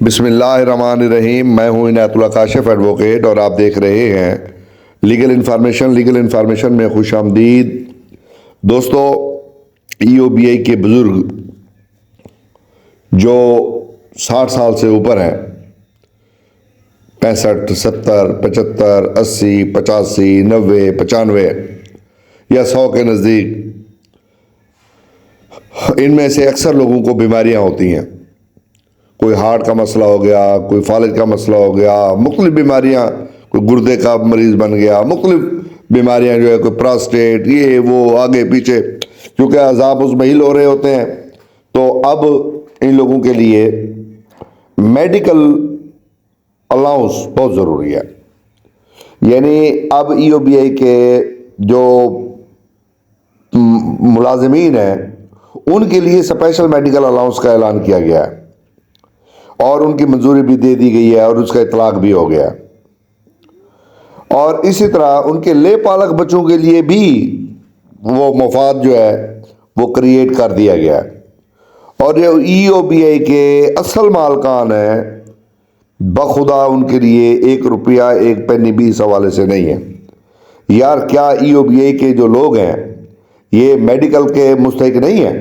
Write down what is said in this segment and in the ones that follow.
بسم اللہ الرحمن الرحیم۔ میں ہوں عنایت اللہ کاشف ایڈوکیٹ اور آپ دیکھ رہے ہیں لیگل انفارمیشن میں خوش آمدید۔ دوستو، ای او بی آئی کے بزرگ جو 60 سال سے اوپر ہیں، 65 70 75 80 85 90 95 یا 100 کے نزدیک، ان میں سے اکثر لوگوں کو بیماریاں ہوتی ہیں۔ کوئی ہارٹ کا مسئلہ ہو گیا، کوئی فالج کا مسئلہ ہو گیا، مختلف بیماریاں، کوئی گردے کا مریض بن گیا، مختلف بیماریاں جو ہے، کوئی پراسٹیٹ، یہ وہ آگے پیچھے، کیونکہ عذاب اس میں ہیل ہو رہے ہوتے ہیں۔ تو اب ان لوگوں کے لیے میڈیکل الاؤنس بہت ضروری ہے۔ یعنی اب ای او بی آئی کے جو ملازمین ہیں ان کے لیے اسپیشل میڈیکل الاؤنس کا اعلان کیا گیا ہے اور ان کی منظوری بھی دے دی گئی ہے اور اس کا اطلاق بھی ہو گیا ہے۔ اور اسی طرح ان کے لے پالک بچوں کے لیے بھی وہ مفاد جو ہے وہ کریٹ کر دیا گیا ہے۔ اور جو ای او بی آئی کے اصل مالکان ہیں، بخدا ان کے لیے 1 روپیہ 1 پینی بھی اس حوالے سے نہیں ہے۔ یار، کیا ای او بی آئی کے جو لوگ ہیں یہ میڈیکل کے مستحق نہیں ہیں؟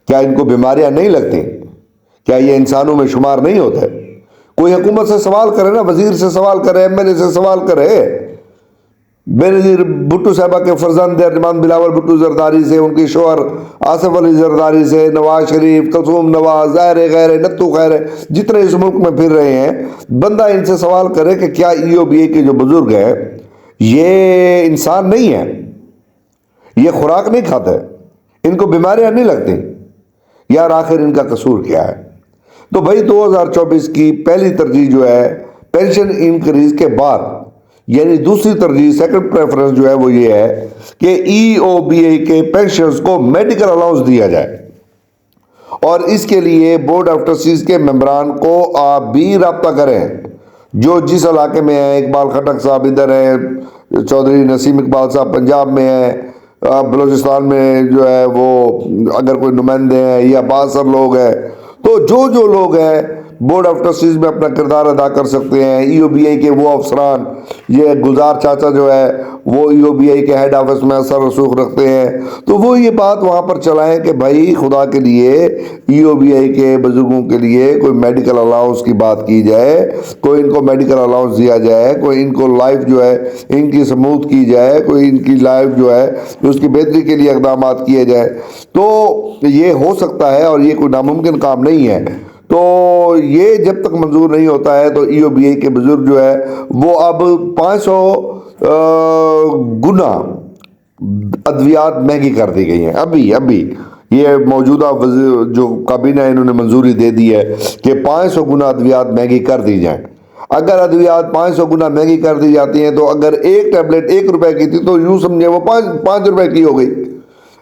کیا ان کو بیماریاں نہیں لگتی؟ کیا یہ انسانوں میں شمار نہیں ہوتے؟ کوئی حکومت سے سوال کرے نا، وزیر سے سوال کرے، ایم ایل اے سے سوال کرے۔ بینظیر بھٹو صاحبہ کے فرزند ارجمان بلاول بھٹو زرداری سے، ان کی شوہر آصف علی زرداری سے، نواز شریف، کلثوم نواز، ظاہر غیر، نتو خیر، جتنے اس ملک میں پھر رہے ہیں، بندہ ان سے سوال کرے کہ کیا ای او بی آئی کے جو بزرگ ہیں یہ انسان نہیں ہیں؟ یہ خوراک نہیں کھاتے؟ ان کو بیماریاں نہیں لگتی؟ یار آخر ان کا قصور کیا ہے؟ تو بھائی 2024 کی پہلی ترجیح جو ہے پینشن انکریز کے بعد، یعنی دوسری ترجیح، سیکنڈ پریفرنس جو ہے وہ یہ ہے کہ ای او بی آئی کے پینشنز کو میڈیکل الاؤنس دیا جائے۔ اور اس کے لیے بورڈ آف ٹرسٹیز کے ممبران کو آپ بھی رابطہ کریں، جو جس علاقے میں ہیں۔ اقبال خٹک صاحب ادھر ہیں، چودھری نسیم اقبال صاحب پنجاب میں ہیں، بلوچستان میں جو ہے وہ اگر کوئی نمائندے ہیں یا باثر لوگ ہیں، تو جو لوگ ہیں بورڈ آف ٹرسٹیز میں اپنا کردار ادا کر سکتے ہیں۔ ای او بی آئی کے وہ افسران، یہ گلزار چاچا جو ہے وہ ای او بی آئی کے ہیڈ آفس میں اثر رسوخ رکھتے ہیں، تو وہ یہ بات وہاں پر چلائیں کہ بھائی خدا کے لیے ای او بی آئی کے بزرگوں کے لیے کوئی میڈیکل الاؤنس کی بات کی جائے، کوئی ان کو میڈیکل الاؤنس دیا جائے، کوئی ان کو لائف جو ہے ان کی سموتھ کی جائے، کوئی ان کی لائف جو ہے اس کی بہتری کے لیے اقدامات کیے جائے، تو یہ ہو سکتا ہے اور یہ کوئی ناممکن کام نہیں ہے۔ تو یہ جب تک منظور نہیں ہوتا ہے تو ای او بی آئی کے بزرگ جو ہے وہ اب 500 گنا ادویات مہنگی کر دی گئی ہیں۔ ابھی یہ موجودہ جو کابینہ انہوں نے منظوری دے دی ہے کہ 500 گنا ادویات مہنگی کر دی جائیں۔ اگر ادویات 500 گنا مہنگی کر دی جاتی ہیں تو اگر ایک ٹیبلٹ 1 روپے کی تھی تو یوں سمجھیں وہ 5 روپے کی ہو گئی۔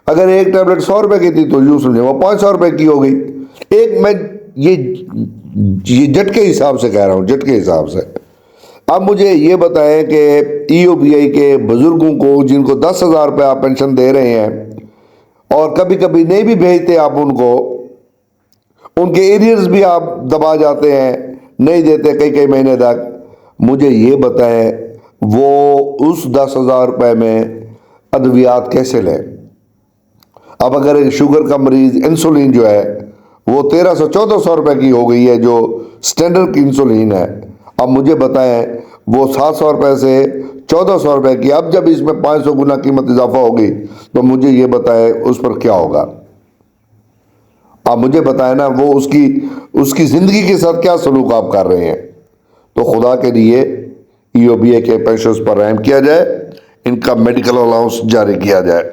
اگر ایک ٹیبلٹ 100 روپے کی تھی تو یوں سمجھیں وہ 500 روپے کی ہو گئی۔ میں یہ جٹ کے حساب سے کہہ رہا ہوں، جٹ کے حساب سے۔ اب مجھے یہ بتائیں کہ ای او بی آئی کے بزرگوں کو جن کو 10,000 روپے آپ پینشن دے رہے ہیں اور کبھی کبھی نہیں بھی بھیجتے آپ ان کو، ان کے ایریئرز بھی آپ دبا جاتے ہیں، نہیں دیتے کئی مہینے تک، مجھے یہ بتائیں وہ اس 10,000 روپے میں ادویات کیسے لیں؟ اب اگر ایک شوگر کا مریض انسولین جو ہے وہ 1300-1400 روپے کی ہو گئی ہے، جو سٹینڈرڈ کی انسولین ہے، اب مجھے بتائیں وہ 700 روپے سے 1400 روپے کی، اب جب اس میں 500 گنا قیمت اضافہ ہوگی تو مجھے یہ بتائیں اس پر کیا ہوگا؟ آپ مجھے بتائیں نا، وہ اس کی زندگی کے ساتھ کیا سلوک آپ کر رہے ہیں؟ تو خدا کے لیے ای او بی آئی کے پینشنز پر رحم کیا جائے، ان کا میڈیکل الاؤنس جاری کیا جائے۔